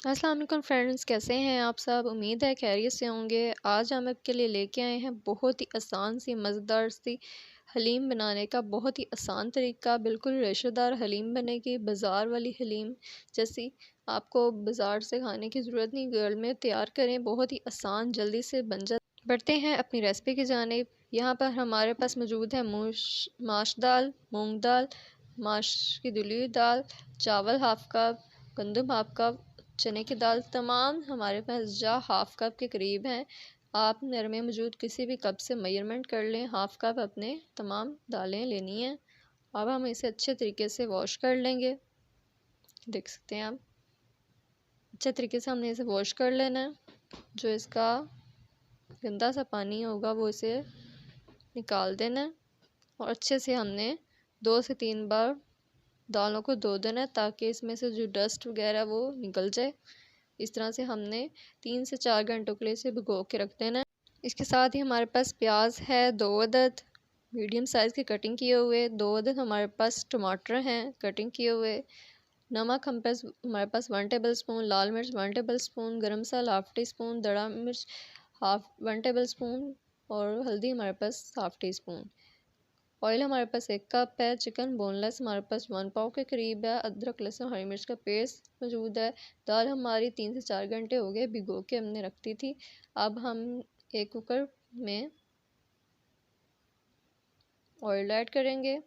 अस्सलाम वालेकुम फ्रेंड्स, कैसे हैं आप सब। उम्मीद है खैरियत से होंगे। आज हम आपके लिए लेके आए हैं बहुत ही आसान सी मज़ेदार सी हलीम बनाने का बहुत ही आसान तरीका। बिल्कुल रेशेदार हलीम बनेगी, बाज़ार वाली हलीम जैसी। आपको बाज़ार से खाने की ज़रूरत नहीं, घर में तैयार करें, बहुत ही आसान जल्दी से बन जाए। बढ़ते हैं अपनी रेसिपी की जानिब। यहाँ पर हमारे पास मौजूद है माश दाल, मूंग दाल, माश की धुली हुई दाल, चावल हाफ कप, गंदम हाफ कप, चने की दाल। तमाम हमारे पास हाफ कप के करीब हैं। आप घर में मौजूद किसी भी कप से मेजरमेंट कर लें। हाफ कप अपने तमाम दालें लेनी हैं। अब हम इसे अच्छे तरीके से वॉश कर लेंगे। देख सकते हैं आप, अच्छे तरीके से हमने इसे वॉश कर लेना है। जो इसका गंदा सा पानी होगा वो इसे निकाल देना है। और अच्छे से हमने 2 से 3 बार दालों को धो देना है ताकि इसमें से जो डस्ट वगैरह वो निकल जाए। इस तरह से हमने 3 से 4 घंटों के लिए इसे भिगो के रख देना है। इसके साथ ही हमारे पास प्याज है 2 अदद मीडियम साइज़ के कटिंग किए हुए। 2 अदद हमारे पास टमाटर हैं कटिंग किए हुए। नमक हमारे पास 1 टेबल स्पून, लाल मिर्च 1 टेबल स्पून, गरम मसाला हाफ टी स्पून, दड़ा मिर्च 1 टेबल स्पून और हल्दी हमारे पास हाफ टी स्पून। ऑयल हमारे पास 1 कप है। चिकन बोनलेस हमारे पास 1 पाव के करीब है। अदरक लहसुन हरी मिर्च का पेस्ट मौजूद है। दाल हमारी 3 से 4 घंटे हो गए भिगो के हमने रख दी थी। अब हम एक कुकर में ऑयल ऐड करेंगे।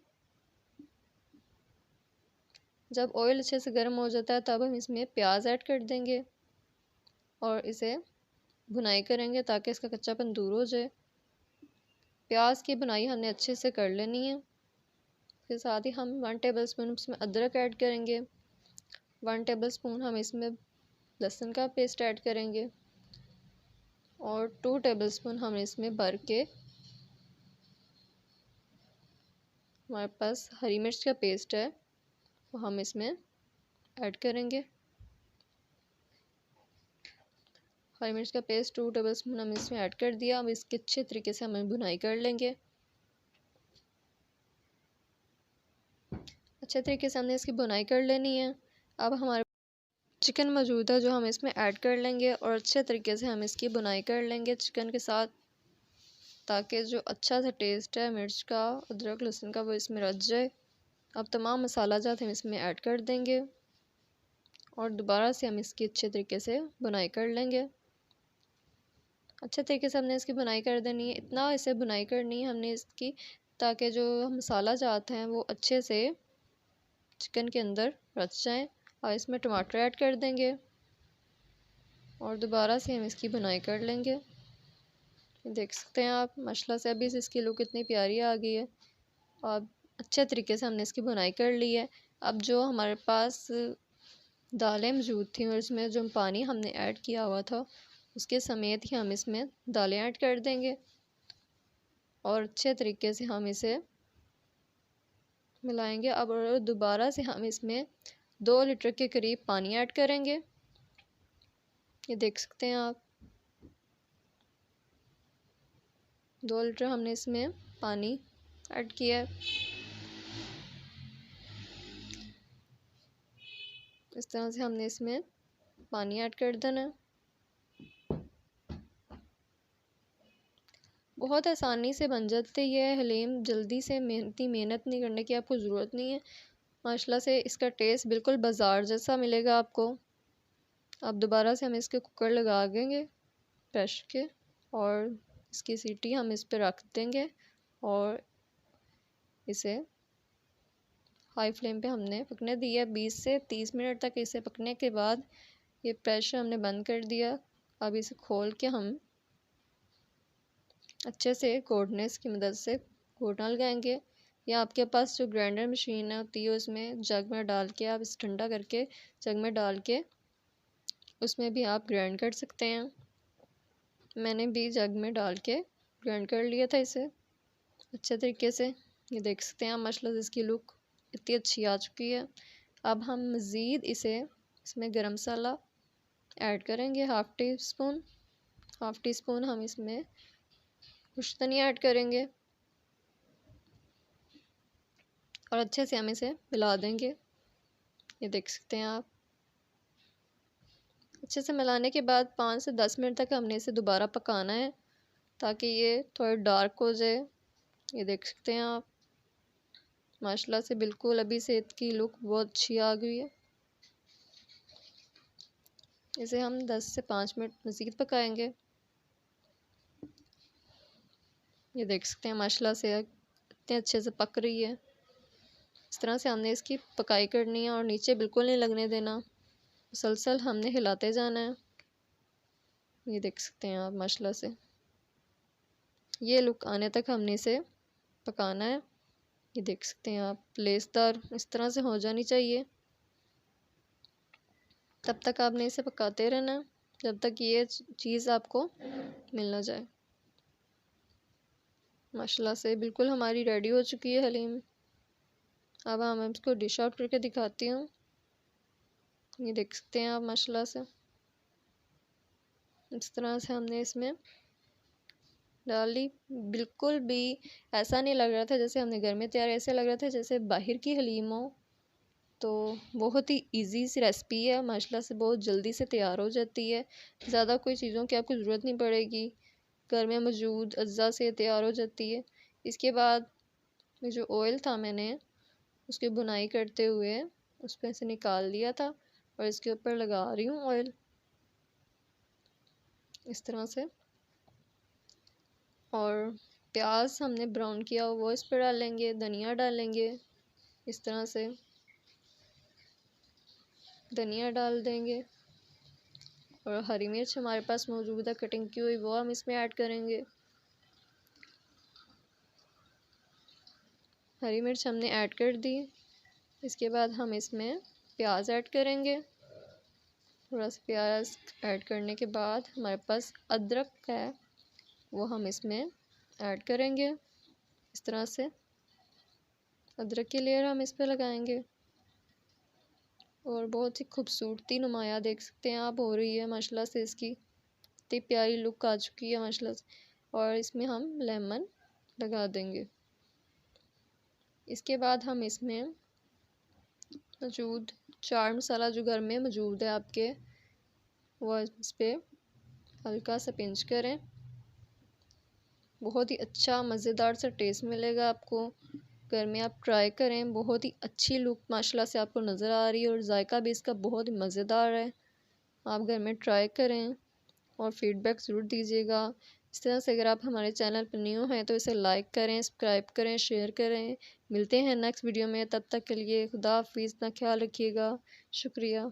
जब ऑयल अच्छे से गर्म हो जाता है तब हम इसमें प्याज ऐड कर देंगे और इसे भुनाई करेंगे ताकि इसका कच्चापन दूर हो जाए। प्याज की भुनाई हमने अच्छे से कर लेनी है। इसके साथ ही हम 1 टेबल स्पून इसमें अदरक ऐड करेंगे। 1 टेबल स्पून हम इसमें लहसुन का पेस्ट ऐड करेंगे और 2 टेबल स्पून हम इसमें भर के हमारे पास हरी मिर्च का पेस्ट है वो हम इसमें ऐड करेंगे। हरी मिर्च का पेस्ट 2 टेबल स्पून हम इसमें ऐड कर दिया। अब इसके अच्छे तरीके से हम भुनाई कर लेंगे। अच्छे तरीके से हमने इसकी भुनाई कर लेनी है। अब हमारे चिकन मौजूद है जो हम इसमें ऐड कर लेंगे और अच्छे तरीके से हम इसकी भुनाई कर लेंगे चिकन के साथ ताकि जो अच्छा सा टेस्ट है मिर्च का, अदरक लहसुन का वो इसमें रच जाए। अब तमाम मसाला जात हम इसमें ऐड कर देंगे और दोबारा से हम इसकी अच्छे तरीके से भुनाई कर लेंगे। अच्छे तरीके से हमने इसकी भुनाई कर देनी है। इतना इसे भुनाई करनी है हमने इसकी ताकि जो मसाला जात हैं वो अच्छे से चिकन के अंदर रच जाएं। और इसमें टमाटर ऐड कर देंगे और दोबारा से हम इसकी भुनाई कर लेंगे। देख सकते हैं आप माशाल्लाह से अभी से इसकी लुक कितनी प्यारी आ गई है। अब अच्छे तरीके से हमने इसकी भुनाई कर ली है। अब जो हमारे पास दालें मौजूद थी और इसमें जो पानी हमने ऐड किया हुआ था उसके समेत ही हम इसमें दालें ऐड कर देंगे और अच्छे तरीके से हम इसे मिलाएंगे। अब दोबारा से हम इसमें 2 लीटर के करीब पानी ऐड करेंगे। ये देख सकते हैं आप 2 लीटर हमने इसमें पानी ऐड किया है। इस तरह से हमने इसमें पानी ऐड कर देना है। बहुत आसानी से बन जाती है हलीम। जल्दी से मेहनत नहीं करने की आपको ज़रूरत नहीं है। माशाल्लाह से इसका टेस्ट बिल्कुल बाज़ार जैसा मिलेगा आपको। अब दोबारा से हम इसके कुकर लगा देंगे प्रेशर के और इसकी सीटी हम इस पर रख देंगे और इसे हाई फ्लेम पे हमने पकने दिया 20 से 30 मिनट तक। इसे पकने के बाद ये प्रेशर हमने बंद कर दिया। अब इसे खोल के हम अच्छे से घोटने की मदद से घोटना लगाएंगे या आपके पास जो ग्राइंडर मशीन होती है उसमें जग में डाल के आप इसे ठंडा करके जग में डाल के उसमें भी आप ग्राइंड कर सकते हैं। मैंने भी जग में डाल के ग्राइंड कर लिया था इसे अच्छे तरीके से। ये देख सकते हैं आप माशाल्लाह से इसकी लुक इतनी अच्छी आ चुकी है। अब हम मज़ीद इसमें गरम मसाला ऐड करेंगे हाफ़ टी स्पून हम इसमें खुश्क धनिया ऐड करेंगे और अच्छे से हम इसे मिला देंगे। ये देख सकते हैं आप अच्छे से मिलाने के बाद 5 से 10 मिनट तक हमने इसे दोबारा पकाना है ताकि ये थोड़ा डार्क हो जाए। ये देख सकते हैं आप, माशाल्लाह से बिल्कुल अभी से इसकी लुक बहुत अच्छी आ गई है। इसे हम 10 से 5 मिनट मज़ीद पकाएंगे। ये देख सकते हैं माशाल्लाह से इतने अच्छे से पक रही है। इस तरह से हमने इसकी पकाई करनी है और नीचे बिल्कुल नहीं लगने देना, मुसलसल हमने हिलाते जाना है। ये देख सकते हैं आप माशाल्लाह से ये लुक आने तक हमने इसे पकाना है। ये देख सकते हैं आप, लेसदार इस तरह से हो जानी चाहिए। तब तक आपने इसे पकाते रहना है जब तक ये चीज़ आपको मिल ना जाए। माशाल्लाह से बिल्कुल हमारी रेडी हो चुकी है हलीम। अब हम इसको डिश आउट करके दिखाती हूँ। ये देख सकते हैं आप माशाल्लाह से इस तरह से हमने इसमें डाली। बिल्कुल भी ऐसा नहीं लग रहा था जैसे हमने घर में तैयार, ऐसे लग रहा था जैसे बाहर की हलीम हो। तो बहुत ही इजी सी रेसिपी है, माशाल्लाह से बहुत जल्दी से तैयार हो जाती है। ज़्यादा कोई चीज़ों की आपको ज़रूरत नहीं पड़ेगी, घर में मौजूद अज्जा से तैयार हो जाती है। इसके बाद जो ऑयल था मैंने उसकी बुनाई करते हुए उस पर से निकाल लिया था और इसके ऊपर लगा रही हूँ ऑयल इस तरह से। और प्याज हमने ब्राउन किया वो इस पर डालेंगे, धनिया डालेंगे, इस तरह से धनिया डाल देंगे। और हरी मिर्च हमारे पास मौजूद है कटिंग की हुई, वो हम इसमें ऐड करेंगे। हरी मिर्च हमने ऐड कर दी। इसके बाद हम इसमें प्याज ऐड करेंगे। थोड़ा सा प्याज ऐड करने के बाद हमारे पास अदरक है वो हम इसमें ऐड करेंगे। इस तरह से अदरक की लेयर हम इस पर लगाएंगे और बहुत ही खूबसूरती नुमाया देख सकते हैं आप हो रही है माशाल्लाह से। इसकी इतनी प्यारी लुक आ चुकी है माशाल्लाह से। और इसमें हम लेमन लगा देंगे। इसके बाद हम इसमें मौजूद चाट मसाला जो घर में मौजूद है आपके, वो इस पर हल्का सा पिंच करें। बहुत ही अच्छा मज़ेदार सा टेस्ट मिलेगा आपको। घर में आप ट्राई करें, बहुत ही अच्छी लुक माशाल्लाह से आपको नज़र आ रही है और जायका भी इसका बहुत ही मज़ेदार है। आप घर में ट्राई करें और फीडबैक ज़रूर दीजिएगा। इस तरह से अगर आप हमारे चैनल पर न्यू हैं तो इसे लाइक करें, सब्सक्राइब करें, शेयर करें। मिलते हैं नेक्स्ट वीडियो में, तब तक के लिए खुदा हाफिज़, अपना ख्याल रखिएगा। शुक्रिया।